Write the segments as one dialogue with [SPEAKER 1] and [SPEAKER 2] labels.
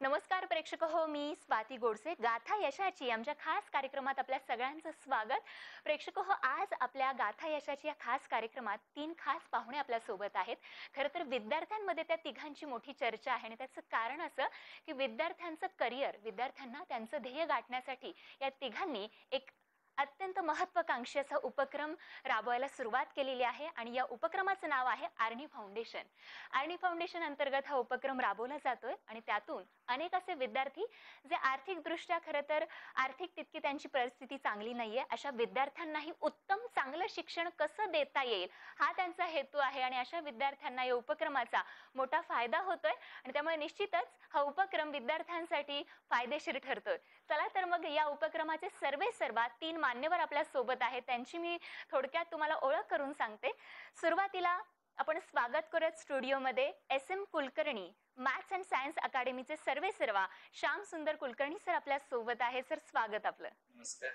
[SPEAKER 1] नमस्कार प्रेक्षक हो, मी स्वाती गोडसे. गाथा यशाची आमच्या खास कार्यक्रमात आपल्या सगळ्यांचं स्वागत. प्रेक्षक हो, आज आपल्या गाथा यशाची या खास कार्यक्रमात 3 खास पाहुणे आपल्या सोबत आहेत. खरं तर विद्यार्थ्यांमध्ये त्या तिघांची मोठी चर्चा आहे आणि त्याचं कारण असं की विद्यार्थ्यांचं करिअर, विद्यार्थ्यांना त्यांचं ध्येय गाठण्यासाठी या तिघांनी एक अत्यंत महत्त्वाकांक्षी असा उपक्रम राबवायला सुरुवात केलेली आहे आणि या उपक्रमाचं नाव आहे आर्नी फाउंडेशन. आर्नी फाउंडेशन अंतर्गत हा उपक्रम राबवला जातोय आणि त्यातून अनेक असे विद्यार्थी जे आर्थिकदृष्ट्या खरं तर आर्थिक तितकी त्यांची परिस्थिती चांगली नाहीये, अशा विद्यार्थ्यांनाही उत्तम चांगलं शिक्षण कसं देता येईल हा त्यांचा हेतू आहे आणि अशा विद्यार्थ्यांना या उपक्रमाचा मोठा फायदा होतोय आणि त्यामुळे निश्चितच हा उपक्रम विद्यार्थ्यांसाठी फायदेशीर ठरतोय. चला तर मग या उपक्रमाचे सर्वेसर्वा 3 मान्यवर आपल्या सोबत आहेत. त्यांची मी थोडक्यात तुम्हाला ओळख करून सांगते. सुरुवातीला आपण स्वागत करूयात स्टुडिओमध्ये SM Kulkarni, maths and science अकादमीचे सर्वेसर्वा श्याम सुंदर कुलकर्णी सर आपल्या सोबत आहे. सर, स्वागत आपलं.
[SPEAKER 2] नमस्कार.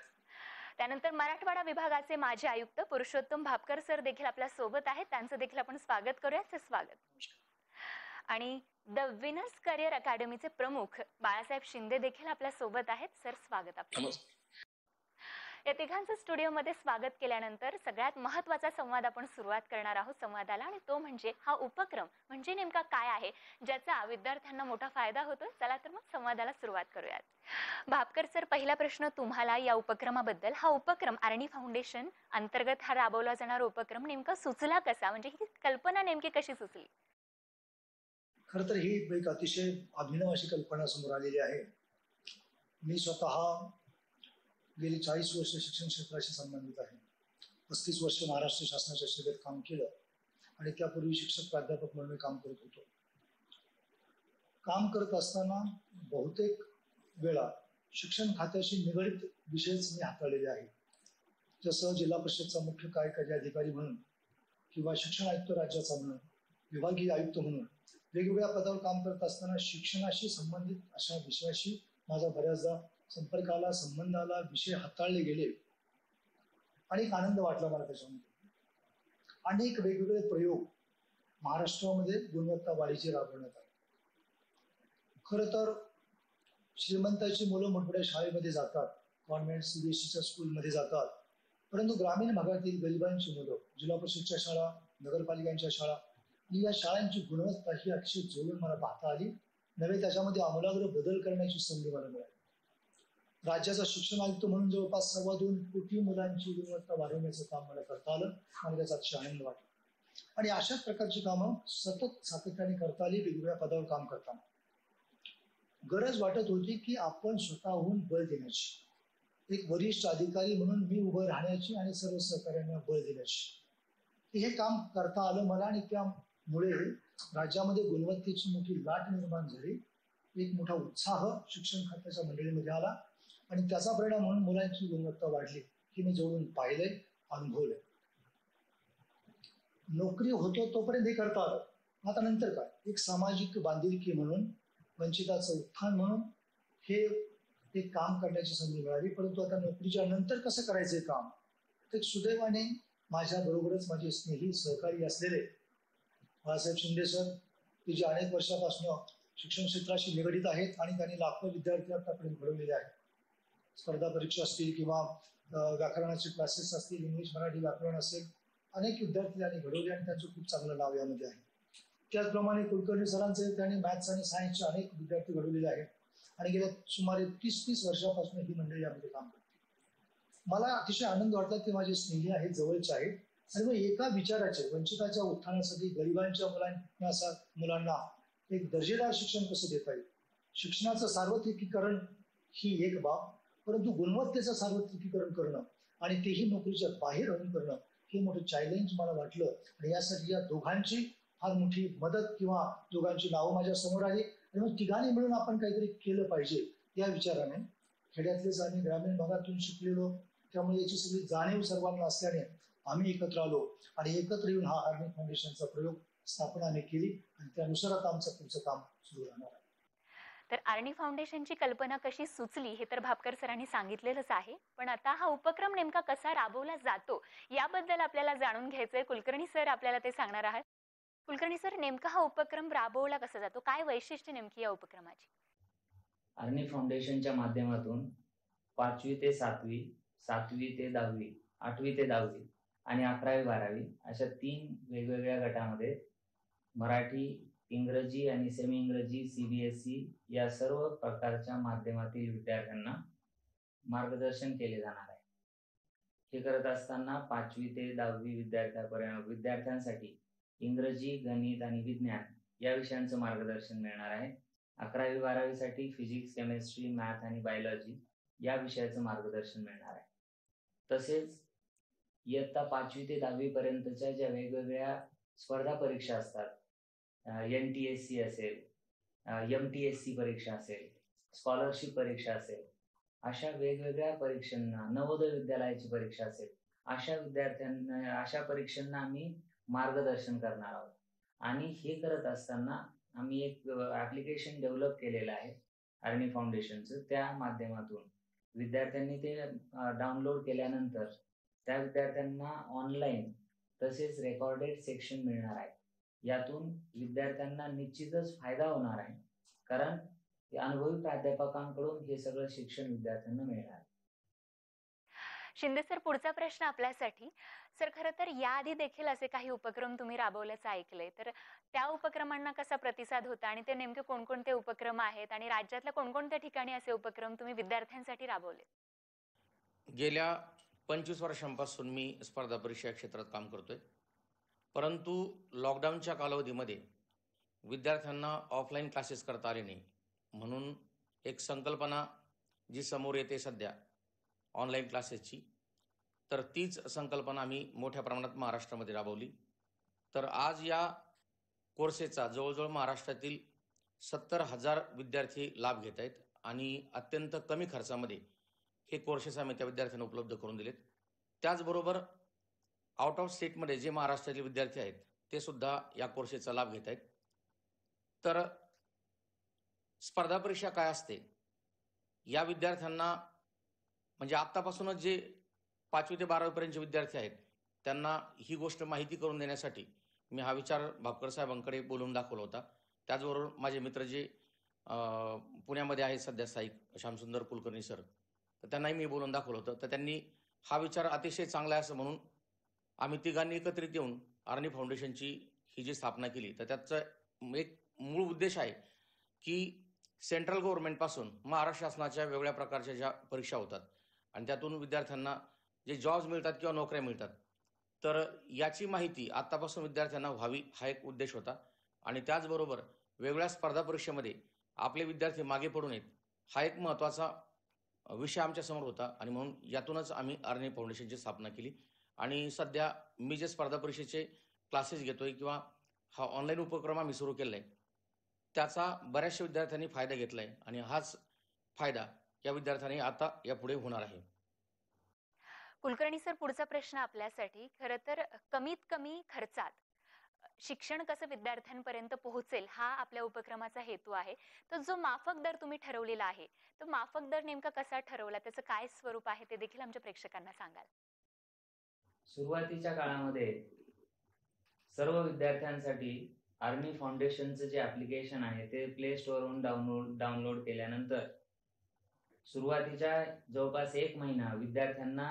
[SPEAKER 1] त्यानंतर मराठवाडा विभागाचे माजी आयुक्त पुरुषोत्तम भापकर सर देखील आपल्या सोबत आहेत. त्यांचं देखील आपण स्वागत करूयात. सर, स्वागत. आणि द विनर्स करिअर अकादमीचे प्रमुख बाळासाहेब शिंदे देखील आपल्या सोबत आहेत. सर, स्वागत आपलं. या तिघांचं स्टुडिओमध्ये स्वागत केल्यानंतर सगळ्यात महत्त्वाचा संवाद आपण सुरुवात करणार आहोत संवादाला, आणि तो म्हणजे हा उपक्रम म्हणजे नेमका काय आहे ज्याचा विद्यार्थ्यांना मोठा फायदा होतो. चला तर मग संवादाला सुरुवात करूयात. भापकर सर, पहिला प्रश्न तुम्हाला या उपक्रमाबद्दल. हा उपक्रम आर्नी फाउंडेशन अंतर्गत हा राबवला जाणारा उपक्रम नेमका सुचला कसा, म्हणजे ही कल्पना नेमकी कशी सुचली?
[SPEAKER 3] खरं तर ही एक अतिशय अभिनव अशी कल्पना समोर आलेली आहे. मी स्वतः गेली 40 वर्ष शिक्षण क्षेत्राशी संबंधित आहे. 35 वर्ष महाराष्ट्र शासनाच्या सेवेत काम केलं आणि त्यापूर्वी शिक्षक प्राध्यापक म्हणून मी काम करत होतो. काम करत असताना बहुतेक वेळा शिक्षण खात्याशी निगडित विषयच मी हाताळलेले आहे. जसं जिल्हा परिषदचा मुख्य कार्यकारी अधिकारी म्हणून किंवा शिक्षण आयुक्त राज्याचा म्हणून, विभागीय आयुक्त म्हणून वेगवेगळ्या पदावर काम करत असताना शिक्षणाशी संबंधित अशा विषयाशी माझा बऱ्याचदा संपर्क आला, संबंध आला, विषय हाताळले गेले आणि एक आनंद वाटला मला त्याच्यामध्ये. अनेक वेगवेगळे प्रयोग महाराष्ट्रामध्ये गुणवत्ता वाढीचे राबवण्यात आले. खरं तर श्रीमंताची मुलं मोठमोठ्या शाळेमध्ये जातात, कॉन्व्हेंट CBSEच्या स्कूलमध्ये जातात, परंतु ग्रामीण भागातील गरिबांची मुलं जिल्हा परिषदच्या शाळा, नगरपालिकांच्या शाळा, या शाळांची गुणवत्ता ही अक्षय जोडून मला पाहता आली. नव्हे त्याच्यामध्ये आमूलाग्र बदल करण्याची संधी मला मिळाली. राज्याचा शिक्षण आयुक्त म्हणून जवळपास 2.25 कोटी मुलांची गुणवत्ता वाढवण्याचं काम मला करता आलं आणि त्याचा अतिशय आनंद वाटला. आणि अशाच प्रकारची कामं सतत सातत्याने करता आली. वेगवेगळ्या पदावर काम करताना गरज वाटत होती की आपण स्वतःहून बळ देण्याची, एक वरिष्ठ अधिकारी म्हणून मी उभं राहण्याची आणि सर्व सहकार्यांना बळ देण्याची. हे काम करता आलं मला आणि त्यामुळे राज्यामध्ये गुणवत्तेची मोठी लाट निर्माण झाली. एक मोठा उत्साह शिक्षण खात्याच्या मंडळीमध्ये आला आणि त्याचा परिणाम म्हणून मुलांची गुणवत्ता वाढली ही मी जवळून पाहिलंय, अनुभवलंय. नोकरी होतो तोपर्यंत हे करता आलं. आता नंतर काय, एक सामाजिक बांधिलकी म्हणून, वंचिताचं उत्थान म्हणून हे एक काम करण्याची संधी मिळाली. परंतु आता नोकरीच्या नंतर कसं करायचंय काम, ते सुदैवाने माझ्या बरोबरच माझे स्नेही सहकारी असलेले बाळासाहेब शिंदे सर, की जे अनेक वर्षापासून शिक्षण क्षेत्राशी निगडित आहेत आणि त्यांनी लाखो विद्यार्थी आतापर्यंत घडवलेले आहेत. स्पर्धा परीक्षा असतील किंवा व्याकरणाचे क्लासेस असतील, इंग्लिश मराठी व्याकरण असेल, अनेक विद्यार्थी त्यांनी घडवले आणि त्यांचं खूप चांगलं नाव यामध्ये आहे. त्याचप्रमाणे कुलकर्णी सरांचे त्यांनी मॅथ्स आणि सायन्सचे अनेक विद्यार्थी घडवलेले आहेत आणि गेल्या सुमारे 30 वर्षापासून ही मंडळी यामध्ये काम करते. मला अतिशय आनंद वाटला की माझे स्नेही आहेत, जवळचे आहेत आणि मग एका विचाराचे, वंचिताच्या उत्थानासाठी गरिबांच्या मुलांना एक दर्जेदार शिक्षण कसं देता येईल, शिक्षणाचं सार्वत्रिकीकरण ही एक बाब, परंतु गुणवत्तेचं सार्वत्रिकीकरण करणं आणि तेही नोकरीच्या बाहेर राहून करणं हे मोठं चॅलेंज मला वाटलं. आणि यासाठी या दोघांची फार मोठी मदत किंवा दोघांची नावं माझ्या समोर आली आणि मग तिघांनी मिळून आपण काहीतरी केलं पाहिजे या विचाराने, खेड्यातलेच आणि ग्रामीण भागातून शिकलेलो त्यामुळे याची सगळी जाणीव सर्वांना असल्याने आम्ही एकत्र आलो आणि एकत्र येऊन हा आर्नी फाउंडेशनचा प्रयोग स्थापनाने केली आणि त्यानुसार आता आमचं पुढचं काम सुरू राहणार आहे.
[SPEAKER 1] तर आर्नी फाउंडेशनची कल्पना कशी सुचली हे तर भापकर सरांनी सांगितलेलंच आहे, पण आता हा उपक्रम नेमका कसा राबवला जातो याबद्दल आपल्याला जाणून घ्यायचंय. कुलकर्णी सर आपल्याला ते सांगणार आहेत. कुलकर्णी सर, नेमका हा उपक्रम राबवला कसा जातो, काय वैशिष्ट्य नेमकी या उपक्रमाची?
[SPEAKER 2] अर्नी फाउंडेशनच्या माध्यमातून 5वी ते 7वी, 7वी ते 10वी, 8वी ते 10वी आणि 11वी 12वी अशा 3 वेगवेगळ्या गटामध्ये मराठी, इंग्रजी आणि सेमी इंग्रजी, CBSE या सर्व प्रकारच्या माध्यमातील विद्यार्थ्यांना मार्गदर्शन केले जाणार आहे. हे करत असताना 5वी ते 10वी विद्यार्थ्यांसाठी इंग्रजी, गणित आणि विज्ञान या विषयांचं मार्गदर्शन मिळणार आहे. 11वी 12वीसाठी फिजिक्स, केमिस्ट्री, मॅथ आणि बायोलॉजी या विषयाचं मार्गदर्शन मिळणार आहे. तसेच इयत्ता 5वी ते 10वी पर्यंतच्या ज्या वेगवेगळ्या स्पर्धा परीक्षा असतात, NTSC असेल, MTSC परीक्षा असेल, स्कॉलरशिप परीक्षा असेल, अशा वेगवेगळ्या परीक्षांना, नवोदय विद्यालयाची परीक्षा असेल, अशा परीक्षांना आम्ही मार्गदर्शन करणार आहोत. आणि हे करत असताना आम्ही एक ॲप्लिकेशन डेव्हलप केलेलं आहे अर्नी फाउंडेशनचं. त्या माध्यमातून विद्यार्थ्यांनी ते डाउनलोड केल्यानंतर त्या विद्यार्थ्यांना ऑनलाईन तसेच रेकॉर्डेड सेक्शन मिळणार आहे. यातून विद्यार्थ्यांना निश्चितच फायदा होणार आहे, कारण अनुभवी प्राध्यापकांकडून हे सगळं शिक्षण विद्यार्थ्यांना मिळणार आहे.
[SPEAKER 1] शिंदे सर, पुढचा प्रश्न आपल्यासाठी. सर, खरं तर याआधी देखील असे काही उपक्रम तुम्ही राबवल्याचं ऐकलंय, तर त्या उपक्रमांना कसा प्रतिसाद होता आणि ते नेमके कोणकोणते उपक्रम आहेत आणि राज्यातल्या कोणकोणत्या ठिकाणी असे उपक्रम तुम्ही विद्यार्थ्यांसाठी राबवले?
[SPEAKER 4] गेल्या 25 वर्षांपासून मी स्पर्धा परीक्षा क्षेत्रात काम करतोय, परंतु लॉकडाऊनच्या कालावधीमध्ये विद्यार्थ्यांना ऑफलाईन क्लासेस करता आले नाही, म्हणून एक संकल्पना जी समोर येते सध्या ऑनलाईन क्लासेसची, तर तीच संकल्पना आम्ही मोठ्या प्रमाणात महाराष्ट्रामध्ये राबवली. तर आज या कोर्सेसचा जवळजवळ महाराष्ट्रातील 70,000 विद्यार्थी लाभ घेत आहेत आणि अत्यंत कमी खर्चामध्ये हे कोर्सेस आम्ही त्या विद्यार्थ्यांना उपलब्ध करून दिलेत. त्याचबरोबर आउट ऑफ स्टेटमध्ये जे महाराष्ट्रातील विद्यार्थी आहेत ते सुद्धा या कोर्सेसचा लाभ घेत आहेत. तर स्पर्धा परीक्षा काय असते या विद्यार्थ्यांना, म्हणजे आत्तापासूनच जे 5वी ते 12वी पर्यंतचे विद्यार्थी आहेत त्यांना ही गोष्ट माहिती करून देण्यासाठी मी हा विचार भापकर साहेबांकडे बोलून दाखवला होता. त्याचबरोबर माझे मित्र जे पुण्यामध्ये आहेत सध्या स्थायिक, श्यामसुंदर कुलकर्णी सर, तर त्यांनाही मी बोलून दाखवलं होतं. तर त्यांनी हा विचार अतिशय चांगला आहे असं म्हणून आम्ही तिघांनी एकत्रित येऊन अर्नी फाउंडेशनची ही जी स्थापना केली. तर त्याचा एक मूळ उद्देश आहे की सेंट्रल गव्हर्नमेंटपासून महाराष्ट्र शासनाच्या वेगळ्या प्रकारच्या ज्या परीक्षा होतात आणि त्यातून विद्यार्थ्यांना जे जॉब्स मिळतात किंवा नोकऱ्या मिळतात, तर याची माहिती आत्तापासून विद्यार्थ्यांना व्हावी हा एक उद्देश होता. आणि त्याचबरोबर वेगवेगळ्या स्पर्धा परीक्षेमध्ये आपले विद्यार्थी मागे पडू नयेत हा एक महत्त्वाचा विषय आमच्यासमोर होता. आणि म्हणून यातूनच आम्ही अर्नी फाउंडेशनची स्थापना केली. आणि सध्या मी जे स्पर्धा परीक्षेचे क्लासेस घेतोय किंवा हा ऑनलाईन उपक्रम आम्ही सुरू केला आहे, त्याचा बऱ्याचशा विद्यार्थ्यांनी फायदा घेतला आहे आणि हाच फायदा या विद्यार्थ्यांनी आता यापुढे होणार आहे.
[SPEAKER 1] कुलकर्णी सर, पुढचा प्रश्न आपल्यासाठी. खरं तर कमीत कमी खर्चात शिक्षण कसं विद्यार्थ्यांपर्यंत पोहोचेल हा आपल्या उपक्रमाचा हेतू आहे. तर जो माफक दर तुम्ही ठरवलेला आहे, तो माफक दर नेमका कसा ठरवला, त्याचं काय स्वरूप आहे ते देखील आमच्या प्रेक्षकांना सांगाल?
[SPEAKER 2] सुरुवातीच्या काळामध्ये सर्व विद्यार्थ्यांसाठी अर्नी फाउंडेशनचं जे ॲप्लिकेशन आहे ते प्ले स्टोअरवरून डाउनलोड केल्यानंतर सुरुवातीच्या जवळपास 1 महिना विद्यार्थ्यांना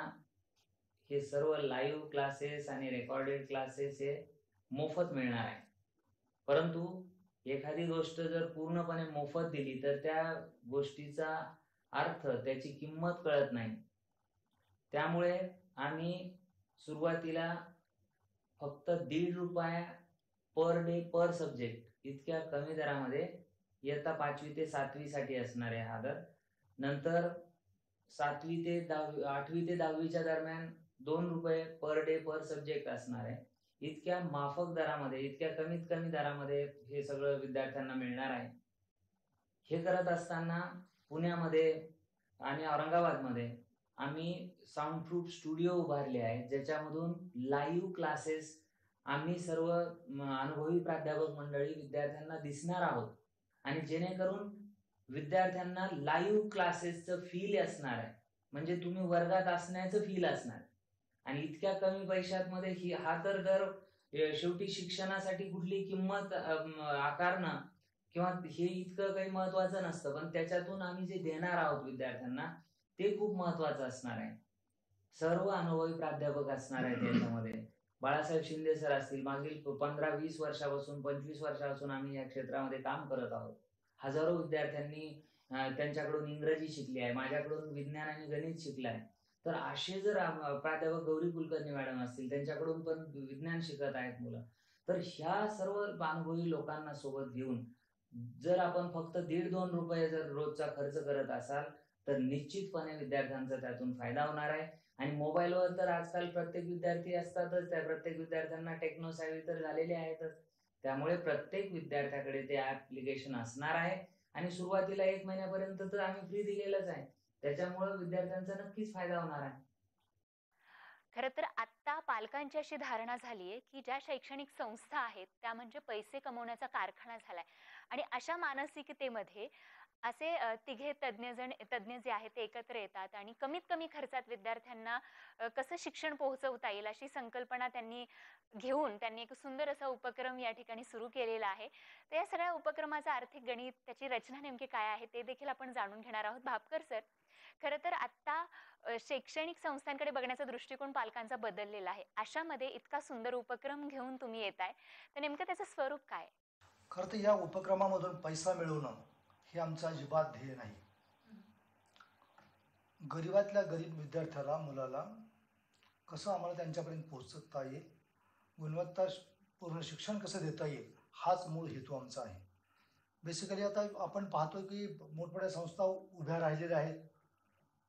[SPEAKER 2] हे सर्व लाईव्ह क्लासेस आणि रेकॉर्डेड क्लासेस हे मोफत मिळणार आहे. परंतु एखादी गोष्ट जर पूर्णपणे मोफत दिली तर त्या गोष्टीचा अर्थ, त्याची किंमत कळत नाही. त्यामुळे आम्ही सुरुवातीला फक्त ₹1.50 पर डे पर सब्जेक्ट इतक्या कमी दरामध्ये इयत्ता 5वी ते 7वी साठी असणार आहे हा दर. नंतर 8वी ते 10वीच्या दरम्यान ₹2 पर डे पर सब्जेक्ट असणार आहे. इतक्या माफक दरामध्ये, इतक्या कमीत कमी दरामध्ये हे सगळं विद्यार्थ्यांना मिळणार आहे. हे करत असताना पुण्यामध्ये आणि औरंगाबादमध्ये आम्ही साऊंड प्रूफ स्टुडिओ उभारले आहेत, ज्याच्यामधून लाईव्ह क्लासेस आम्ही सर्व अनुभवी प्राध्यापक मंडळी विद्यार्थ्यांना दिसणार आहोत आणि जेणेकरून विद्यार्थ्यांना लाईव्ह क्लासेसचं फील असणार आहे. म्हणजे तुम्ही वर्गात असण्याचं फील असणार. आणि इतक्या कमी पैशांमध्ये हा तर दर शेवटी शिक्षणासाठी कुठली किंमत आकारणं किंवा हे इतकं काही महत्वाचं नसतं, पण त्याच्यातून आम्ही जे देणार आहोत विद्यार्थ्यांना ते खूप महत्वाचं असणार आहे. सर्व अनुभवी प्राध्यापक असणार आहेत त्याच्यामध्ये. बाळासाहेब शिंदे सर असतील, मागील 15-20 वर्षापासून 25 वर्षापासून आम्ही या क्षेत्रामध्ये काम करत आहोत. हजारो विद्यार्थ्यांनी त्यांच्याकडून इंग्रजी शिकली आहे, माझ्याकडून विज्ञान आणि गणित शिकलं आहे. तर असे जर प्राध्यापक गौरी कुलकर्णी मॅडम असतील, त्यांच्याकडून पण विज्ञान शिकत आहेत मुलं. तर ह्या सर्व अनुभवी लोकांना सोबत घेऊन जर आपण फक्त ₹1.5-2 जर रोजचा खर्च करत असाल, तर निश्चितपणे विद्यार्थ्यांचा त्यातून फायदा होणार आहे. आणि मोबाईलवर तर आजकाल प्रत्येक विद्यार्थी असतातच. त्या प्रत्येक विद्यार्थ्यांना टेक्नो सॅव्ही तर झालेले आहेतच. त्यामुळे प्रत्येक विद्यार्थ्याकडे ते ॲप्लिकेशन असणार आहे आणि सुरुवातीला 1 महिन्यापर्यंत तर आम्ही फ्री दिलेलंच आहे. त्याच्यामुळं विद्यार्थ्यांचा नक्कीच फायदा होणार आहे.
[SPEAKER 1] खरं तर आत्ता पालकांची अशी धारणा झाली आहे की ज्या शैक्षणिक संस्था आहेत त्या म्हणजे पैसे कमवण्याचा कारखाना झालाय आणि अशा मानसिकतेमध्ये असे तिघे तज्ज्ञ जे आहेत ते एकत्र येतात आणि कमीत कमी खर्चात विद्यार्थ्यांना कसं शिक्षण पोहोचवता येईल अशी संकल्पना त्यांनी घेऊन त्यांनी एक सुंदर असा उपक्रम या ठिकाणी सुरू केलेला आहे. तर या सगळ्या उपक्रमाचं आर्थिक गणित, त्याची रचना नेमकी काय आहे ते देखील आपण जाणून घेणार आहोत. भापकर सर, खरं तर आत्ता शैक्षणिक संस्थांकडे बघण्याचा दृष्टिकोन पालकांचा बदललेला आहे. अशामध्ये इतका सुंदर उपक्रम घेऊन तुम्ही येताय, तर नेमकं त्याचं स्वरूप काय?
[SPEAKER 3] खरं तर या उपक्रमामधून पैसा मिळवणं हे आमचं अजिबात ध्येय नाही. गरीबातल्या गरीब विद्यार्थ्याला, मुलाला कसं आम्हाला त्यांच्यापर्यंत पोहोचता येईल, गुणवत्तापूर्ण शिक्षण कसं देता येईल, हाच मूळ हेतू आमचा आहे. बेसिकली आता आपण पाहतो की मोठमोठ्या संस्था उभ्या राहिलेल्या आहेत.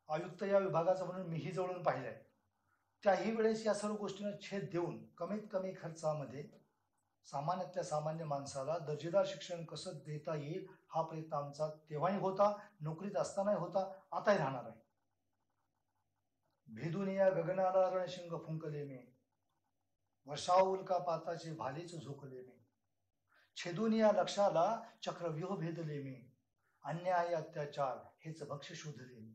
[SPEAKER 3] आयुक्त या विभागाचं म्हणून मीही जवळून पाहिलं आहे. त्याही वेळेस या सर्व गोष्टींना छेद देऊन कमीत कमी खर्चामध्ये सामान्यातल्या सामान्य माणसाला दर्जेदार शिक्षण कसं देता येईल हा प्रयत्न आमचा तेव्हाही होता, नोकरीत असतानाही होता, आताही राहणार आहे. भेदून या गगनाला रणशिंग फुंकले मी, वर्षाव उल्कापाताचे भालेच झोकले मी, छेदून या लक्षाला चक्रव्यूह भेदले मी, अन्याय अत्याचार हेच भक्ष शोधले मी,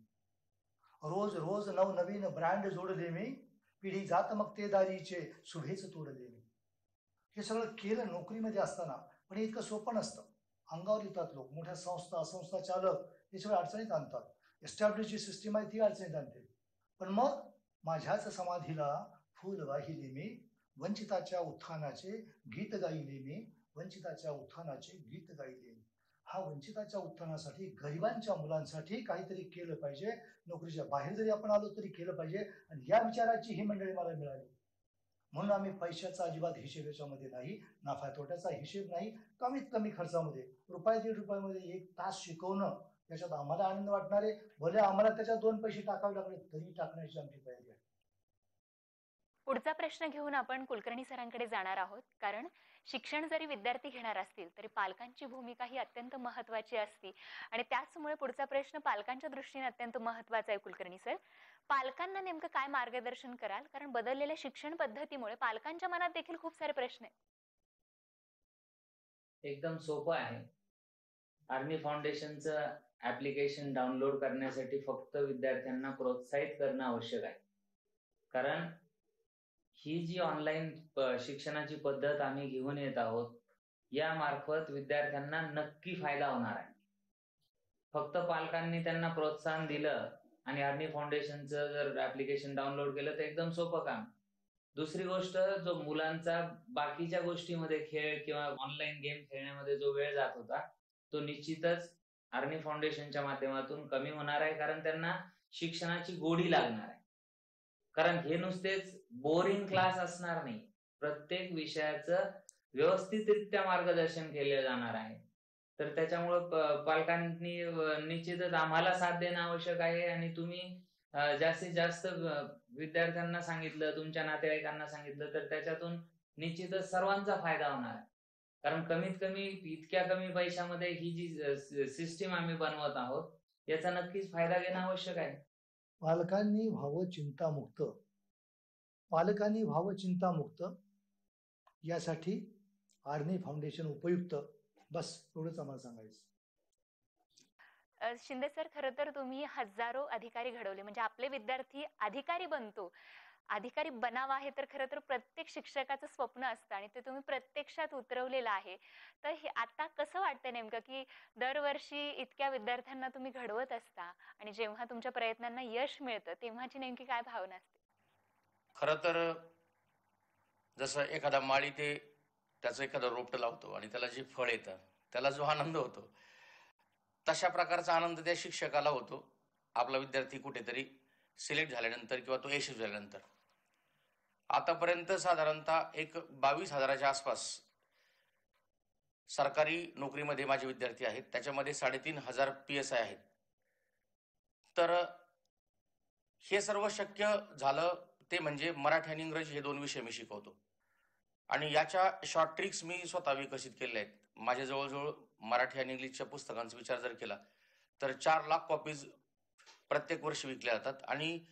[SPEAKER 3] रोज रोज नवनवीन ब्रँड जोडले मी, पिढी जात मग ते दारीचे शुभेच तोडले मी. हे सगळं केलं नोकरीमध्ये असताना, पण हे इतकं सोपं नसतं. अंगावर येतात लोक, मोठ्या संस्था चालक हे सगळं अडचणीत आणतात. एस्टॅब्लिश जी सिस्टीम आहे ती अडचणीत आणते. पण मग माझ्याच समाधीला फूल वाहिले मी, वंचिताच्या उत्थानाचे गीत गायले मी, वंचिताच्या उत्थानाचे गीत गायले मी. हा वंचिताच्या उत्थानासाठी, गरिबांच्या मुलांसाठी काहीतरी केलं पाहिजे. नोकरीच्या बाहेर जरी आपण आलो तरी केलं पाहिजे, आणि या विचाराची ही मंडळी मला मिळाली. म्हणून आम्ही पैशाचा अजिबात हिशेब याच्यामध्ये नाही, नफा तोट्याचा हिशेब नाही. कमीत कमी खर्चामध्ये ₹1-1.5 एक तास शिकवणं, त्याच्यात आम्हाला आनंद वाटणार आहे. भले आम्हाला त्याच्यात 2 पैसे टाकावे लागले तरी टाकण्याची आमची तयारी आहे.
[SPEAKER 1] पुढचा प्रश्न घेऊन आपण कुलकर्णी सरांकडे जाणार आहोत, कारण शिक्षण जरी विद्यार्थी घेणार असतील तरी पालकांची भूमिका ही अत्यंत महत्त्वाची असते आणि त्याचमुळे पुढचा प्रश्न पालकांच्या दृष्टीने अत्यंत महत्त्वाचा आहे. कुलकर्णी सर, पालकांना नेमकं काय मार्गदर्शन कराल? कारण बदललेल्या शिक्षण पद्धतीमुळे पालकांच्या मनात देखील खूप सारे प्रश्न आहेत.
[SPEAKER 2] एकदम सोपं आहे. आर्मी फाउंडेशनचं ॲप्लिकेशन डाउनलोड करण्यासाठी फक्त विद्यार्थ्यांना प्रोत्साहित करणं आवश्यक आहे. कारण ही जी ऑनलाईन शिक्षणाची पद्धत आम्ही घेऊन येत आहोत, यामार्फत विद्यार्थ्यांना नक्की फायदा होणार आहे. फक्त पालकांनी त्यांना प्रोत्साहन दिलं आणि आर्मी फाउंडेशनचं जर ॲप्लिकेशन डाउनलोड केलं तर एकदम सोपं काम. दुसरी गोष्ट, जो मुलांचा बाकीच्या गोष्टीमध्ये खेळ किंवा ऑनलाईन गेम खेळण्यामध्ये जो वेळ जात होता, तो निश्चितच आर्मी फाउंडेशनच्या माध्यमातून कमी होणार आहे. कारण त्यांना शिक्षणाची गोडी लागणार आहे. कारण हे नुसतेच बोरिंग क्लास असणार नाही. प्रत्येक विषयाचं व्यवस्थितरित्या मार्गदर्शन केले जाणार आहे. तर त्याच्यामुळं पालकांनी निश्चितच आम्हाला साथ देणं आवश्यक आहे आणि तुम्ही जास्तीत जास्त विद्यार्थ्यांना सांगितलं, तुमच्या नातेवाईकांना सांगितलं तर त्याच्यातून निश्चितच सर्वांचा फायदा होणार आहे. कारण कमीत कमी इतक्या कमी पैशामध्ये ही जी सिस्टीम आम्ही बनवत आहोत, याचा नक्कीच फायदा घेणं आवश्यक आहे.
[SPEAKER 3] पालकांनी व्हावं चिंतामुक्त यासाठी आर्मी फाउंडेशन उपयुक्त. बस एवढंच आम्हाला सांगायचं.
[SPEAKER 1] शिंदे सर, खरं तर तुम्ही हजारो अधिकारी घडवले, म्हणजे आपले विद्यार्थी अधिकारी बनतो अधिकारी बनावा हे तर खरं तर प्रत्येक शिक्षकाचं स्वप्न असतं आणि ते तुम्ही प्रत्यक्षात उतरवलेलं आहे. तर हे आता कसं वाटतं नेमकं, की दरवर्षी इतक्या विद्यार्थ्यांना तुम्ही घडवत असता आणि जेव्हा तुमच्या प्रयत्नांना यश मिळतं, तेव्हाची नेमकी काय भावना असते?
[SPEAKER 4] खरं तर जसं एखादा माळी ते त्याचं एखादं रोपटं लावतो आणि त्याला जे फळ येतं, त्याला जो आनंद होतो, तशा प्रकारचा आनंद त्या शिक्षकाला होतो. आपला विद्यार्थी कुठेतरी सिलेक्ट झाल्यानंतर किंवा तो यशस्वी झाल्यानंतर. आतापर्यंत साधारणतः एक 22,000च्या आसपास सरकारी नोकरीमध्ये माझे विद्यार्थी आहेत. त्याच्यामध्ये 3,500 PSI आहेत. तर हे सर्व शक्य झालं ते म्हणजे मराठी आणि इंग्रजी हे 2 विषय मी शिकवतो. आणि याच्या शॉर्ट ट्रिक्स मी स्वतः विकसित केलेल्या आहेत. माझ्या जवळ मराठी आणि इंग्लिशच्या पुस्तकांचा विचार जर केला तर 4 लाख कॉपीज प्रत्येक वर्षी विकल्या जातात. आणि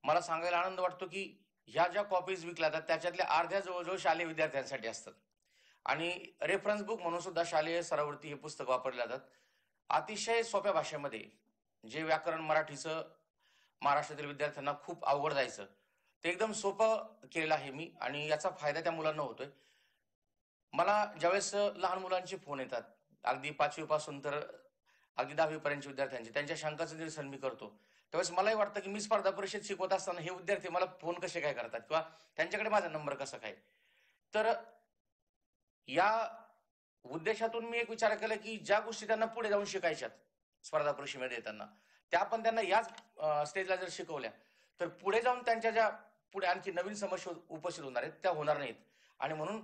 [SPEAKER 4] मला सांगायला आनंद वाटतो की ह्या ज्या कॉपीज विकल्या जातात त्याच्यातल्या अर्ध्या जवळजवळ शालेय विद्यार्थ्यांसाठी असतात. आणि रेफरन्स बुक म्हणून सुद्धा शालेय स्तरावरती हे पुस्तक वापरले जातात. अतिशय सोप्या भाषेमध्ये जे व्याकरण मराठीचं महाराष्ट्रातील विद्यार्थ्यांना खूप अवघड जायचं ते एकदम सोपं केलेलं आहे मी आणि याचा फायदा त्या मुलांना होतोय. मला ज्यावेळेस लहान मुलांचे फोन येतात अगदी 5वी पासून तर अगदी 10वी पर्यंतच्या विद्यार्थ्यांचे त्यांच्या शंकाचं निरसन मी करतो, त्यावेळेस मलाही वाटतं की मी स्पर्धा परीक्षेत शिकवत असताना हे विद्यार्थी मला फोन कसे काय करतात किंवा त्यांच्याकडे माझा नंबर कसा काय. तर या उद्देशातून मी एक विचार केला की ज्या गोष्टी त्यांना पुढे जाऊन शिकायच्यात स्पर्धा परीक्षेमध्ये येताना त्या आपण त्यांना याच स्टेजला जर शिकवल्या तर पुढे जाऊन त्यांच्या ज्या पुढे आणखी नवीन समस्या उपस्थित होणार आहेत त्या होणार नाहीत. आणि म्हणून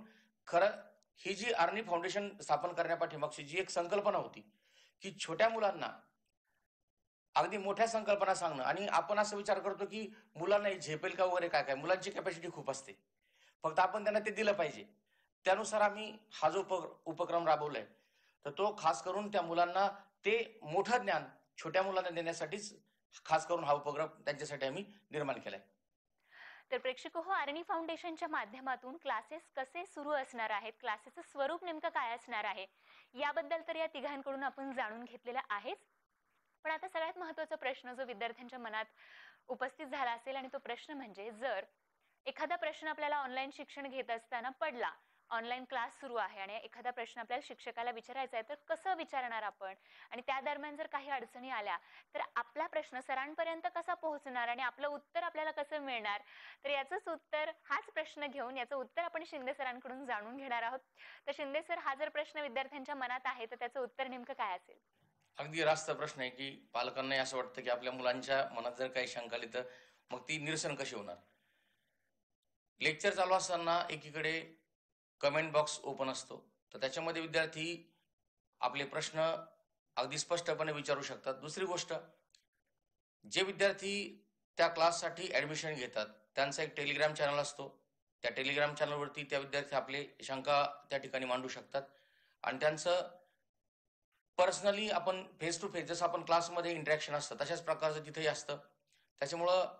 [SPEAKER 4] खरं ही जी आर्नी फाउंडेशन स्थापन करण्यापाठीमागची जी एक संकल्पना होती की छोट्या मुलांना अगदी मोठ्या संकल्पना सांगणं. आणि आपण असं विचार करतो की मुलांना झेपेल का वगैरे काय काय, मुलांची कॅपॅसिटी खूप असते, फक्त आपण त्यांना ते दिलं पाहिजे. त्यानुसार आम्ही हा जो उपक्रम राबवलाय तर तो खास करून त्या मुलांना ते मोठं ज्ञान छोट्या मुलांना देण्यासाठीच खास करून हा उपक्रम त्यांच्यासाठी आम्ही निर्माण केलाय.
[SPEAKER 1] तर प्रेक्षक हो, आर्नी फाउंडेशनच्या माध्यमातून क्लासेस कसे सुरू असणार आहेत, क्लासेसचं स्वरूप नेमकं काय असणार आहे, याबद्दल तर या तिघांकडून आपण जाणून घेतलेलं आहेच. पण आता सगळ्यात महत्त्वाचा प्रश्न जो विद्यार्थ्यांच्या मनात उपस्थित झाला असेल आणि तो प्रश्न म्हणजे, जर एखादा प्रश्न आपल्याला ऑनलाईन शिक्षण घेत असताना पडला, ऑनलाईन क्लास सुरू आहे आणि एखादा प्रश्न आपल्याला शिक्षकाला विचारायचा आहे, तर कसं विचारणार आपण? आणि त्या दरम्यान जर काही अडचणी आल्या तर आपला प्रश्न सरांपर्यंत कसा पोहोचणार आणि आपलं उत्तर आपल्याला कसं मिळणार? तर याचंच उत्तर, हाच प्रश्न घेऊन याचं उत्तर आपण शिंदे सरांकडून जाणून घेणार आहोत. तर शिंदे सर, हा जर प्रश्न विद्यार्थ्यांच्या मनात आहे तर त्याचं उत्तर नेमकं काय असेल?
[SPEAKER 4] अगदी रास्त प्रश्न आहे की पालकांनाही असं वाटतं की आपल्या मुलांच्या मनात जर काही शंका आली तर मग ती निरसन कशी होणार. लेक्चर चालू असताना एकीकडे कमेंट बॉक्स ओपन असतो तर त्याच्यामध्ये विद्यार्थी आपले प्रश्न अगदी स्पष्टपणे विचारू शकतात. दुसरी गोष्ट, जे विद्यार्थी त्या क्लाससाठी ऍडमिशन घेतात त्यांचा एक टेलिग्राम चॅनल असतो. त्या टेलिग्राम चॅनलवरती त्या विद्यार्थी आपले शंका त्या ठिकाणी मांडू शकतात आणि त्यांचं पर्सनली आपण फेस टू फेस जसं आपण क्लासमध्ये इंटरॅक्शन असतं तशाच प्रकारचं तिथेही असतं. त्याच्यामुळं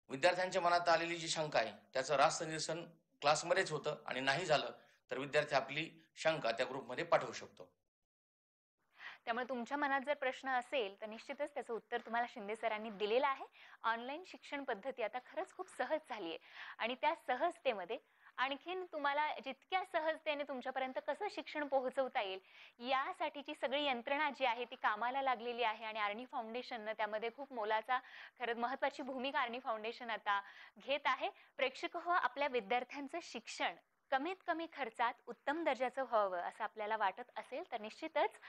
[SPEAKER 4] विद्यार्थ्यांच्या मनात आलेली जी शंका आहे त्याचं रास्त निरसन क्लासमध्येच होतं आणि नाही झालं तर विद्यार्थी आपली शंका त्या ग्रुपमध्ये पाठवू शकतो.
[SPEAKER 1] त्यामुळे तुमच्या मनात जर प्रश्न असेल तर निश्चितच त्याचं उत्तर तुम्हाला शिंदे सरांनी दिलेलं आहे. ऑनलाईन शिक्षण पद्धती आता खरंच खूप सहज झाली आहे आणि त्या सहजतेमध्ये आणखीन तुम्हाला जितक्या सहजतेने तुमच्यापर्यंत कसं शिक्षण पोहोचवता येईल यासाठीची सगळी यंत्रणा जी आहे ती कामाला लागलेली आहे आणि आर्नी फाउंडेशननं त्यामध्ये खूप मोलाचा, खरंच महत्त्वाची भूमिका आर्नी फाउंडेशन आता घेत आहे. प्रेक्षक हो, आपल्या विद्यार्थ्यांचं शिक्षण कमीत कमी खर्चात उत्तम दर्जाचं व्हावं असं आपल्याला वाटत असेल तर निश्चितच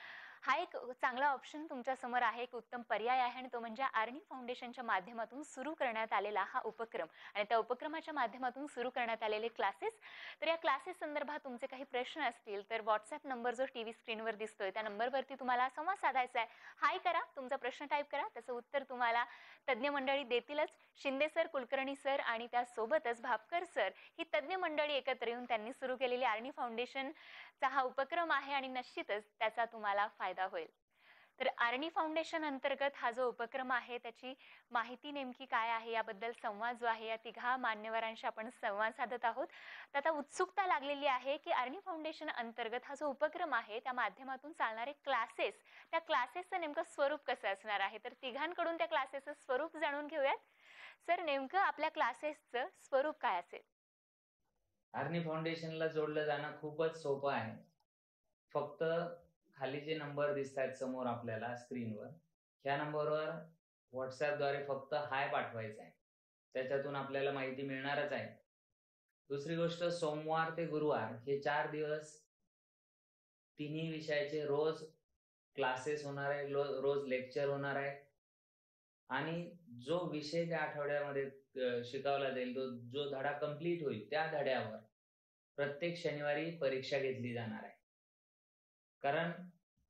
[SPEAKER 1] हा एक चांगला ऑप्शन तुमच्या समोर आहे, एक उत्तम पर्याय आहे आणि तो म्हणजे आर्नी फाउंडेशनच्या माध्यमातून सुरू करण्यात आलेला हा उपक्रम आणि त्या उपक्रमाच्या माध्यमातून सुरू करण्यात आलेले क्लासेस. तर या क्लासेस संदर्भात तुमचे काही प्रश्न असतील तर व्हॉट्सअप नंबर जो टीव्ही स्क्रीनवर दिसतोय त्या नंबरवरती तुम्हाला संवाद साधायचा आहे. हाय करा, तुमचा प्रश्न टाईप करा, त्याचं उत्तर तुम्हाला तज्ज्ञ मंडळी देतीलच. शिंदे सर, कुलकर्णी सर आणि त्यासोबतच भापकर सर ही तज्ज्ञ मंडळी एकत्र येऊन त्यांनी सुरू केलेली आर्नी फाउंडेशनचा हा उपक्रम आहे आणि निश्चितच त्याचा तुम्हाला फायदा होईल. तर आर्नी फाउंडेशन अंतर्गत हा जो उपक्रम आहे त्याची माहिती नेमकी काय आहे याबद्दल संवाद जो आहे या तिघा मान्यवरांशी आपण संवाद साधत आहोत. तर आता उत्सुकता लागलेली आहे की आर्नी फाउंडेशन अंतर्गत हा जो उपक्रम आहे त्या माध्यमातून चालणारे क्लासेस, त्या क्लासेसचं नेमकं स्वरूप कसं असणार आहे. तर तिघांकडून त्या क्लासेसचं स्वरूप जाणून घेऊयात. सर, नेमकं आपल्या क्लासेसचं स्वरूप काय असेल?
[SPEAKER 2] आर्नी फाउंडेशनला जोडलं जाणं खूपच सोपं आहे. फक्त खाली जे नंबर दिसतायत समोर आपल्याला स्क्रीनवर, ह्या नंबरवर व्हॉट्सॲपद्वारे फक्त हाय पाठवायचं आहे. त्याच्यातून आपल्याला माहिती मिळणारच आहे. दुसरी गोष्ट, सोमवार ते गुरुवार हे 4 दिवस तिन्ही विषयाचे रोज क्लासेस होणार आहे, रोज लेक्चर होणार आहे आणि जो विषय त्या आठवड्यामध्ये शिकवला जाईल, जो धडा कंप्लीट होईल त्या धड्यावर प्रत्येक शनिवारी परीक्षा घेतली जाणार आहे. कारण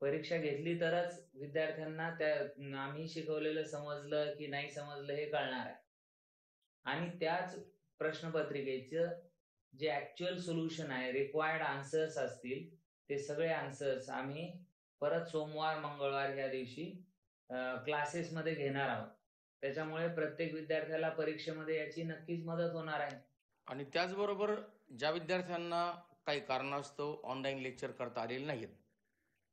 [SPEAKER 2] परीक्षा घेतली तरच विद्यार्थ्यांना आम्ही शिकवलेलं समजलं की नाही समजलं हे कळणार आहे. आणि त्याच प्रश्नपत्रिकेचं जे ॲक्च्युअल सोल्युशन आहे, रिक्वायर्ड आन्सर्स असतील, ते सगळे आन्सर्स आम्ही परत सोमवार, मंगळवार ह्या दिवशी क्लासेसमध्ये घेणार आहोत. त्याच्यामुळे प्रत्येक विद्यार्थ्याला परीक्षेमध्ये याची नक्कीच मदत होणार आहे.
[SPEAKER 4] आणि त्याचबरोबर ज्या विद्यार्थ्यांना काही कारणास्तव ऑनलाईन लेक्चर करता आलेले नाहीत,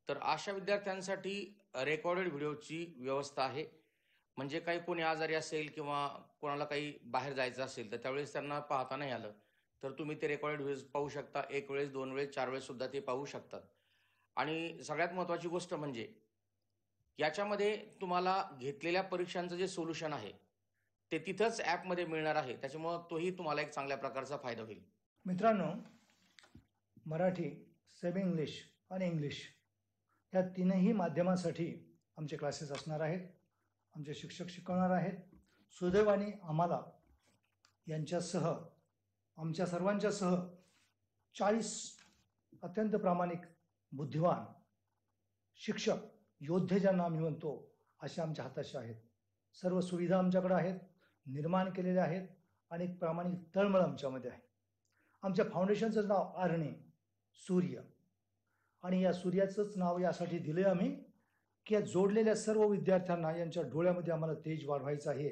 [SPEAKER 4] तर अशा विद्यार्थ्यांसाठी रेकॉर्डेड व्हिडिओची व्यवस्था आहे. म्हणजे काही कोणी आजारी असेल किंवा कोणाला काही बाहेर जायचं असेल तर त्यावेळेस त्यांना पाहता नाही आलं तर तुम्ही ते रेकॉर्डेड व्हिडिओज पाहू शकता. 1 वेळेस, 2 वेळेस, 4 वेळेस सुद्धा ते पाहू शकतात. आणि सगळ्यात महत्त्वाची गोष्ट म्हणजे याच्यामध्ये तुम्हाला घेतलेल्या परीक्षांचं जे सोल्युशन आहे ते तिथंच ॲपमध्ये मिळणार आहे. त्याच्यामुळं तोही तुम्हाला एक चांगल्या प्रकारचा फायदा होईल.
[SPEAKER 3] मित्रांनो, मराठी, सेमी इंग्लिश आणि इंग्लिश या तीनही माध्यमासाठी आमचे क्लासेस असणार आहेत. आमचे शिक्षक शिकवणार आहेत. सुदैवाने आम्हाला यांच्यासह, आमच्या सर्वांच्यासह 40 अत्यंत प्रामाणिक, बुद्धिवान शिक्षक, योद्धे ज्यांना आम्ही म्हणतो, असे आमच्या हाताशी आहेत. सर्व सुविधा आमच्याकडे आहेत, निर्माण केलेल्या आहेत आणि एक प्रामाणिक तळमळ आमच्यामध्ये आहे. आमच्या फाउंडेशनचं नाव आर्नी, सूर्य, आणि या सूर्याचंच नाव यासाठी दिलं आम्ही की या जोडलेल्या सर्व विद्यार्थ्यांना यांच्या डोळ्यामध्ये आम्हाला तेज वाढवायचं आहे.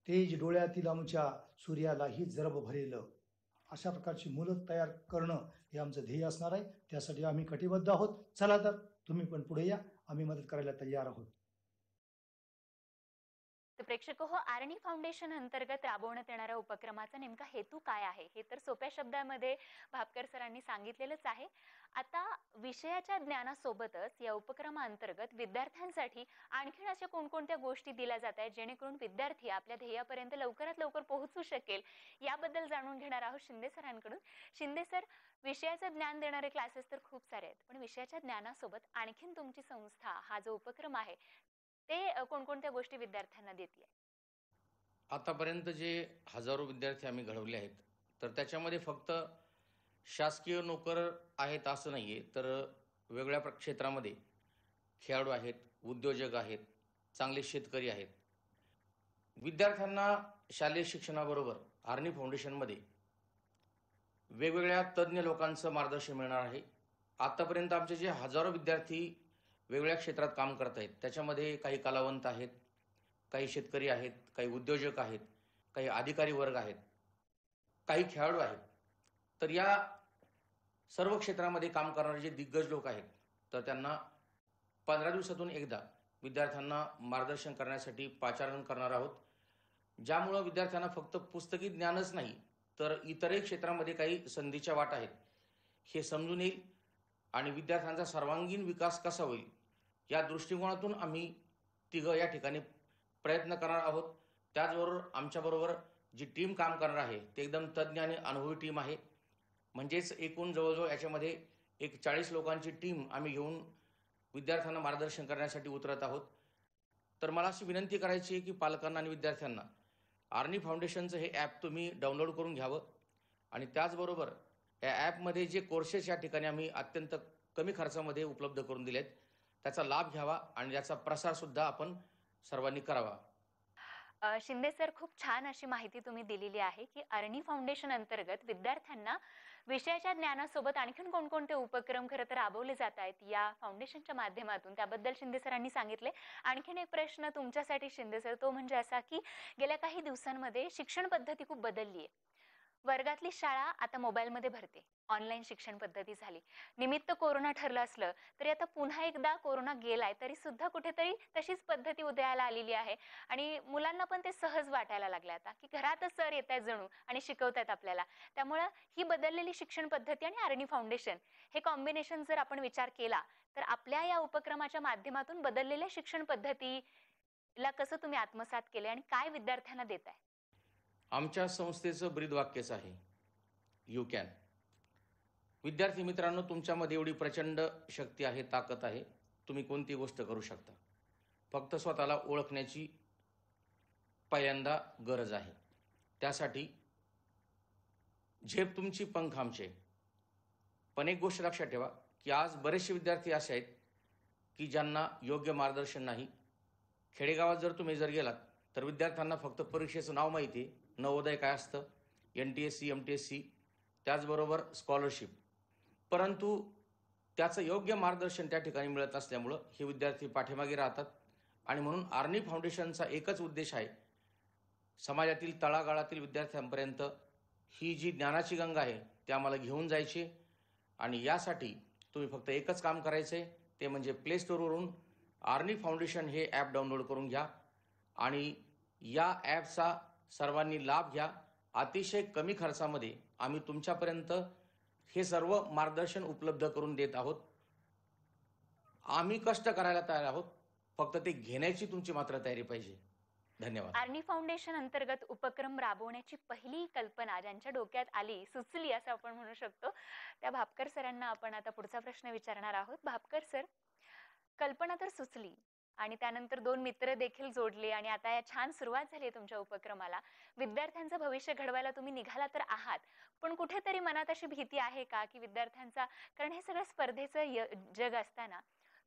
[SPEAKER 3] तेज डोळ्यातील आमच्या सूर्यालाही जरब भरेलं, अशा प्रकारची मुलं तयार करणं हे आमचं ध्येय असणार आहे. त्यासाठी आम्ही कटिबद्ध आहोत. चला तर तुम्ही पण पुढे या, आम्ही मदत करायला तयार आहोत.
[SPEAKER 1] तर प्रेक्षक हो, आर्नी फाउंडेशन अंतर्गत राबवण्यात येणाऱ्या उपक्रमाचा नेमका हेतू काय आहे हे तर सोप्या शब्दामध्ये भापकर सरांनी सांगितलेलंच आहे. आता विषयाच्या ज्ञानासोबतच या उपक्रमाअंतर्गत विद्यार्थ्यांसाठी आणखीन अशा कोणकोणत्या गोष्टी दिल्या जात आहेत जेणेकरून विद्यार्थी आपल्या ध्येयापर्यंत लवकरात लवकर पोहोचू शकेल, याबद्दल जाणून घेणार आहोत शिंदे सरांकडून. शिंदे सर, विषयाचं ज्ञान देणारे क्लासेस तर खूप सारे आहेत, पण विषयाच्या ज्ञानासोबत आणखीन तुमची संस्था हा जो उपक्रम आहे ते कोणकोणत्या गोष्टी विद्यार्थ्यांना देते?
[SPEAKER 4] आतापर्यंत जे हजारो विद्यार्थी आम्ही घडवले आहेत, तर त्याच्यामध्ये फक्त शासकीय नोकर आहेत असं नाही आहे, तर वेगळ्या क्षेत्रामध्ये खेळाडू आहेत, उद्योजक आहेत, चांगले शेतकरी आहेत. विद्यार्थ्यांना शालेय शिक्षणाबरोबर आर्नी फाउंडेशनमध्ये वेगवेगळ्या तज्ज्ञ लोकांचं मार्गदर्शन मिळणार आहे. आतापर्यंत आमचे जे हजारो विद्यार्थी वेगवेगळ्या क्षेत्रात काम करत आहेत, त्याच्यामध्ये काही कलावंत आहेत, काही शेतकरी आहेत, काही उद्योजक आहेत, काही अधिकारी वर्ग आहेत, काही खेळाडू आहेत. तर या सर्व क्षेत्रामध्ये काम करणारे जे दिग्गज लोक आहेत, तर त्यांना 15 दिवसातून एकदा विद्यार्थ्यांना मार्गदर्शन करण्यासाठी पाचारण करणार आहोत. ज्यामुळं विद्यार्थ्यांना फक्त पुस्तकी ज्ञानच नाही, तर इतरही क्षेत्रामध्ये काही संधीच्या वाटा आहेत हे समजून येईल आणि विद्यार्थ्यांचा सर्वांगीण विकास कसा होईल या दृष्टिकोनातून आम्ही तिघं या ठिकाणी प्रयत्न करणार आहोत. त्याचबरोबर आमच्याबरोबर जी टीम काम करणार आहे ते एकदम तज्ज्ञ आणि अनुभवी टीम आहे. म्हणजेच एकूण जवळजवळ याच्यामध्ये एक 40 लोकांची टीम आम्ही घेऊन विद्यार्थ्यांना मार्गदर्शन करण्यासाठी उतरत आहोत. तर मला अशी विनंती करायची आहे की पालकांना आणि विद्यार्थ्यांना आर्नी फाउंडेशनचं हे ॲप तुम्ही डाउनलोड करून घ्यावं आणि त्याचबरोबर या ॲपमध्ये जे कोर्सेस या ठिकाणी आम्ही अत्यंत कमी खर्चामध्ये उपलब्ध करून दिलेत, त्याचा लाभ घ्यावा आणि याचा प्रसारसुद्धा आपण सर्वांनी करावा.
[SPEAKER 1] शिंदे सर, खूप छान अशी माहिती तुम्ही दिलेली आहे की आर्नी फाउंडेशन अंतर्गत विद्यार्थ्यांना विषयाच्या ज्ञानासोबत आणखीन कोणकोणते उपक्रम खरं तर राबवले जात आहेत या फाउंडेशनच्या माध्यमातून त्याबद्दल शिंदे सरांनी सांगितले. आणखीन एक प्रश्न तुमच्यासाठी शिंदे सर, तो म्हणजे असा की गेल्या काही दिवसांमध्ये शिक्षण पद्धती खूप बदलली आहे. वर्गातली शाळा आता मोबाईलमध्ये भरते, ऑनलाईन शिक्षण पद्धती झाली. निमित्त कोरोना ठरलं असलं तरी आता पुन्हा एकदा कोरोना गेलाय तरी सुद्धा कुठेतरी तशीच पद्धती उदयाला आलेली आहे आणि मुलांना पण ते सहज वाटायला लागले आता की घरातच सर येत आहेत जणू आणि शिकवतायत आपल्याला. त्यामुळं ही बदललेली शिक्षण पद्धती आणि आर्नी फाउंडेशन हे कॉम्बिनेशन जर आपण विचार केला तर आपल्या या उपक्रमाच्या माध्यमातून बदललेल्या शिक्षण पद्धतीला कसं तुम्ही आत्मसात केले आणि काय विद्यार्थ्यांना देताय?
[SPEAKER 4] आमच्या संस्थेचं ब्रीदवाक्यच आहे, यू कॅन. विद्यार्थी मित्रांनो, तुमच्यामध्ये एवढी प्रचंड शक्ती आहे, ताकद आहे, तुम्ही कोणती गोष्ट करू शकता. फक्त स्वतःला ओळखण्याची पहिल्यांदा गरज आहे. त्यासाठी झेप तुमची, पंख आमचे. पण एक गोष्ट लक्षात ठेवा की आज बरेचसे विद्यार्थी असे आहेत की ज्यांना योग्य मार्गदर्शन नाही. खेडेगावात जर तुम्ही गेलात तर विद्यार्थ्यांना फक्त परीक्षेचं नाव माहिती आहे, नवोदय काय असतं, NTSC MTSC, त्याचबरोबर स्कॉलरशिप. परंतु त्याचं योग्य मार्गदर्शन त्या ठिकाणी मिळत असल्यामुळं हे विद्यार्थी पाठीमागे राहतात. आणि म्हणून आर्नी फाउंडेशनचा एकच उद्देश आहे, समाजातील तळागाळातील विद्यार्थ्यांपर्यंत ही जी ज्ञानाची गंगा आहे ती आम्हाला घेऊन जायची. आणि यासाठी तुम्ही फक्त एकच काम करायचं आहे, ते म्हणजे प्ले स्टोअरवरून आर्नी फाउंडेशन हे ॲप डाउनलोड करून घ्या आणि या ॲपचा सर्वांनी लाभ घ्या. अतिशय कमी खर्चामध्ये आम्ही तुमच्यापर्यंत हे सर्व मार्गदर्शन उपलब्ध करून देत आहोत. आम्ही कष्ट करायला तयार आहोत, फक्त ते घेण्याची तुमची मात्र तयारी पाहिजे. धन्यवाद.
[SPEAKER 1] आर्नी फाउंडेशन अंतर्गत उपक्रम राबवण्याची पहिली कल्पना ज्यांच्या डोक्यात आली, सुचली असं आपण म्हणू शकतो, त्या भापकर सरांना आपण आता पुढचा प्रश्न विचारणार आहोत. भापकर सर, कल्पना तर सुचली आणि त्यानंतर 2 मित्र देखील जोडले आणि आता या छान सुरुवात झाली आहे तुमच्या उपक्रमाला. विद्यार्थ्यांचं भविष्य घडवायला तुम्ही निघाला तर आहात, पण कुठेतरी मनात अशी भीती आहे का की विद्यार्थ्यांचा, कारण हे सगळं स्पर्धेचं जग असताना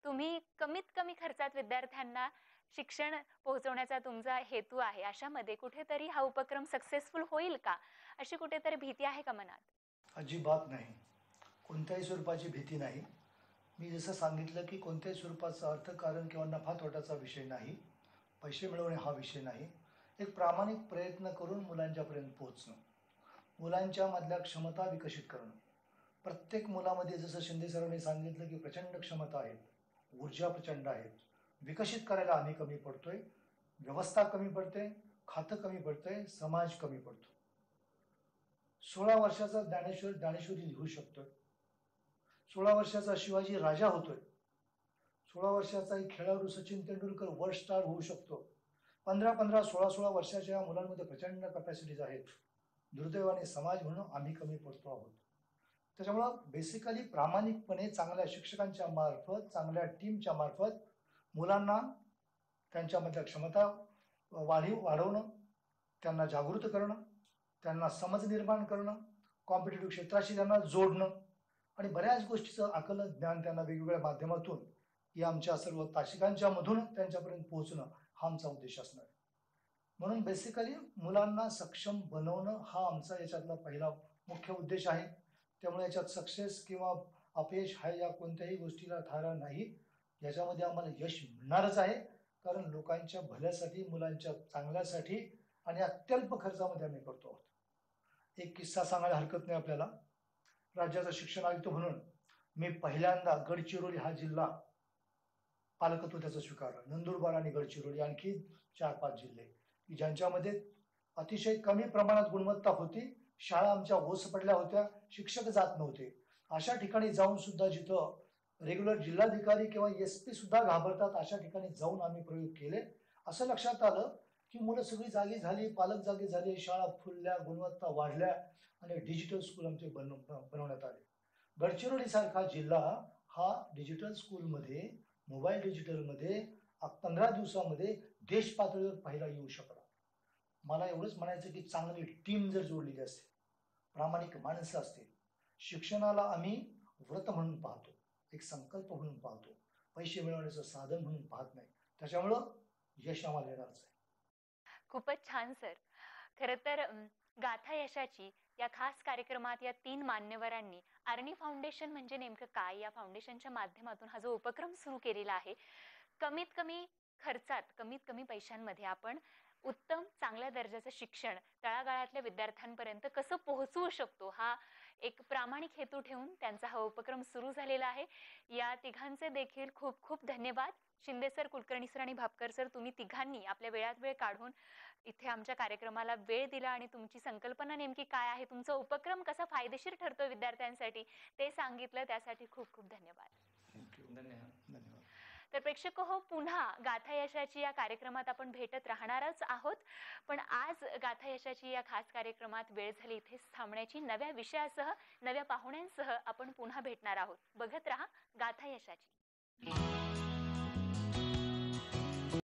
[SPEAKER 1] तुम्ही कमीत कमी खर्चात विद्यार्थ्यांना शिक्षण पोहोचवण्याचा तुमचा हेतू आहे, अशामध्ये कुठेतरी हा उपक्रम सक्सेसफुल होईल का, अशी कुठेतरी भीती आहे का मनात?
[SPEAKER 3] अजिबात नाही, कोणत्याही स्वरूपाची भीती नाही. मी जसं सांगितलं की कोणत्याही स्वरूपाचा अर्थकारण किंवा नफा तोटाचा विषय नाही, पैसे मिळवणे हा विषय नाही. एक प्रामाणिक प्रयत्न करून मुलांच्यापर्यंत पोहोचणं, मुलांच्या मधल्या क्षमता विकसित करणं. प्रत्येक मुलामध्ये जसं शिंदे सरांनी सांगितलं की प्रचंड क्षमता आहेत, ऊर्जा प्रचंड आहेत. विकसित करायला आम्ही कमी पडतोय, व्यवस्था कमी पडते, खातं कमी पडतंय, समाज कमी पडतो. 16 वर्षाचा ज्ञानेश्वरी लिहू शकतोय, 16 वर्षाचा शिवाजी राजा होतोय, 16 वर्षाचा एक खेळाडू सचिन तेंडुलकर वर्ल्ड स्टार होऊ शकतो. 15-15, 16-16 वर्षाच्या मुलांमध्ये प्रचंड कॅपॅसिटीज आहेत. दुर्दैवाने समाज म्हणून आम्ही कमी पडतो आहोत. त्याच्यामुळं बेसिकली प्रामाणिकपणे चांगल्या शिक्षकांच्या मार्फत, चांगल्या टीमच्या मार्फत मुलांना त्यांच्यामधल्या क्षमता वाढवणं, त्यांना जागृत करणं, त्यांना समज निर्माण करणं, कॉम्पिटेटिव्ह क्षेत्राशी त्यांना जोडणं आणि बऱ्याच गोष्टीचं आकलन ज्ञान त्यांना वेगवेगळ्या माध्यमातून या आमच्या सर्व तासिकांच्या मधून त्यांच्यापर्यंत पोहोचणं हा आमचा उद्देश असणार आहे. म्हणून बेसिकली मुलांना सक्षम बनवणं हा आमचा याच्यातला पहिला मुख्य उद्देश आहे. त्यामुळे याच्यात सक्सेस किंवा अपयश हा या कोणत्याही गोष्टीला थारा नाही. याच्यामध्ये आम्हाला यश मिळणारच आहे, कारण लोकांच्या भल्यासाठी, मुलांच्या चांगल्यासाठी आणि अत्यल्प खर्चामध्ये आम्ही करतो आहोत. एक किस्सा सांगायला हरकत नाही आपल्याला. राज्याचा शिक्षण आयुक्त म्हणून मी पहिल्यांदा गडचिरोली हा जिल्हा पालकत्व त्याचं स्वीकारलं. नंदुरबार आणि गडचिरोली आणखी 4-5 जिल्हे की ज्यांच्यामध्ये अतिशय कमी प्रमाणात गुणवत्ता होती. शाळा आमच्या ओस पडल्या होत्या, शिक्षक जात नव्हते. अशा ठिकाणी जाऊन सुद्धा जिथं रेग्युलर जिल्हाधिकारी किंवा SP सुद्धा घाबरतात अशा ठिकाणी जाऊन आम्ही प्रयोग केले. असं लक्षात आलं की मुलं सगळी जागी झाली, पालक जागे झाले, शाळा फुलल्या, गुणवत्ता वाढल्या आणि डिजिटल स्कूल आमचे बनवण्यात आले. गडचिरोली सारखा जिल्हा हा डिजिटल स्कूलमध्ये, मोबाईल डिजिटलमध्ये 15 दिवसामध्ये देश पातळीवर पहिला येऊ शकला. मला एवढंच म्हणायचं की चांगली टीम जर जोडलेली असेल, प्रामाणिक माणसं असतील, शिक्षणाला आम्ही व्रत म्हणून पाहतो, एक संकल्प म्हणून पाहतो, पैसे मिळवण्याचं साधन म्हणून पाहत नाही. त्याच्यामुळं यश आम्हाला येणारच आहे.
[SPEAKER 1] खूपच छान सर. खरं तर गाथा यशाची या खास कार्यक्रमात या 3 मान्यवरांनी आर्नी फाउंडेशन म्हणजे नेमकं काय, या फाउंडेशनच्या माध्यमातून हा जो उपक्रम सुरू केलेला आहे, कमीत कमी खर्चात, कमीत कमी पैशांमध्ये आपण उत्तम चांगल्या दर्जाचं शिक्षण तळागाळातल्या विद्यार्थ्यांपर्यंत कसं पोहोचवू शकतो, हा एक प्रामाणिक हेतू ठेवून त्यांचा हा उपक्रम सुरू झालेला आहे. या तिघांचे देखील खूप खूप धन्यवाद. शिंदे सर, कुलकर्णी सर आणि भापकर सर, तुम्ही तिघांनी आपल्या वेळात वेळ काढून इथे आमच्या कार्यक्रमाला वेळ दिला आणि तुमची संकल्पना नेमकी काय आहे, तुमचा उपक्रम कसा फायदेशीर ठरतो विद्यार्थ्यांसाठी ते सांगितलं, त्यासाठी खूप खूप धन्यवाद.
[SPEAKER 2] धन्यवाद.
[SPEAKER 3] धन्यवाद.
[SPEAKER 1] तर प्रेक्षक हो, पुन्हा गाथा यशाची या कार्यक्रमात आपण भेटत राहणारच आहोत. पण आज गाथा यशाची या खास कार्यक्रमात वेळ झाली इथेच थांबण्याची. नव्या विषयासह, नव्या पाहुण्यांसह आपण पुन्हा भेटणार आहोत. बघत रहा गाथा यशाची.